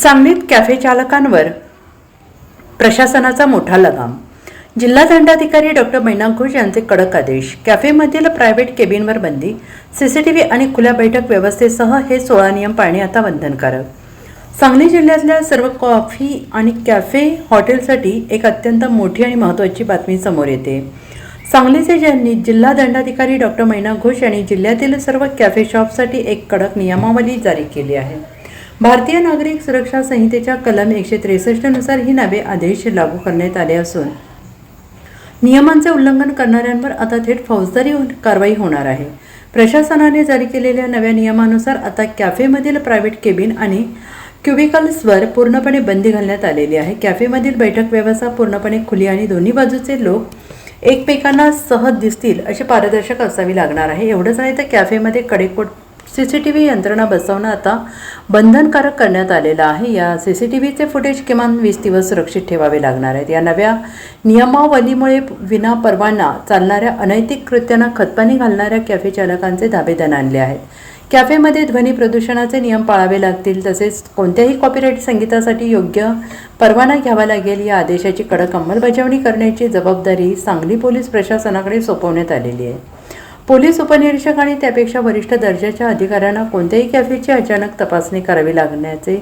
सांगलीत कॅफे चालकांवर प्रशासनाचा मोठा लगाम. जिल्हा दंडाधिकारी डॉक्टर मैना घोष यांचे कडक आदेश. कॅफेमधील प्रायव्हेट केबिनवर बंदी, सीसीटीव्ही आणि खुल्या बैठक व्यवस्थेसह हे 16 नियम पाळणे आता बंधनकारक. सांगली जिल्ह्यातल्या सर्व कॉफी आणि कॅफे हॉटेलसाठी एक अत्यंत मोठी आणि महत्त्वाची बातमी समोर येते. सांगलीचे जिल्हा दंडाधिकारी डॉक्टर मैना घोष यांनी जिल्ह्यातील सर्व कॅफे शॉपसाठी एक कडक नियमावली जारी केली आहे. भारतीय नागरिक सुरक्षा संहितेच्या कलम 163 नुसार ही नवे आदेश लागू करण्यात आले असून नियमांचे उल्लंघन करणाऱ्यांवर आता थेट फौजदारी कारवाई होणार आहे. प्रशासनाने जारी केलेल्या नव्या नियमानुसार आता कॅफेमधील प्रायव्हेट केबिन आणि क्युबिकल्सवर पूर्णपणे बंदी घालण्यात आलेली आहे. कॅफेमधील बैठक व्यवस्था पूर्णपणे खुली आणि दोन्ही बाजूचे लोक एकमेकांना सहज दिसतील अशी पारदर्शक असावी लागणार आहे. एवढंच नाही तर कॅफेमध्ये कडेकोट सीसीटीव्ही यंत्रणा बसवणं आता बंधनकारक करण्यात आलेलं आहे. या सीसीटीव्हीचे फुटेज किमान 20 दिवस सुरक्षित ठेवावे लागणार आहेत. या नव्या नियमावलीमुळे विना परवाना चालणाऱ्या अनैतिक कृत्यांना खतपाणी घालणाऱ्या कॅफे चालकांचे धाबे दणाणले आहेत. कॅफेमध्ये ध्वनी प्रदूषणाचे नियम पाळावे लागतील, तसेच कोणत्याही कॉपीराईट संगीतासाठी योग्य परवाना घ्यावा लागेल. या आदेशाची कडक अंमलबजावणी करण्याची जबाबदारी सांगली पोलीस प्रशासनाकडे सोपवण्यात आलेली आहे. पोलीस उपनिरीक्षक आणि त्यापेक्षा वरिष्ठ दर्जाच्या अधिकाऱ्यांना कोणत्याही कॅफेची अचानक तपासणी करावी लागण्याचे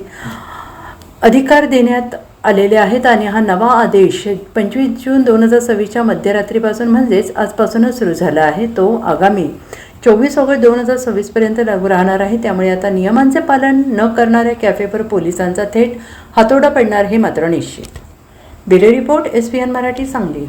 अधिकार देण्यात आलेले आहेत आणि हा नवा आदेश 25 जून 2026च्या मध्यरात्रीपासून म्हणजेच आजपासूनच सुरू झाला आहे. तो आगामी 24 ऑगस्ट 2026 पर्यंत लागू राहणार आहे. त्यामुळे आता नियमांचे पालन न करणाऱ्या कॅफेवर पोलिसांचा थेट हातोडा पडणार हे मात्र निश्चित. Bureau report SPN Marathi Sangli.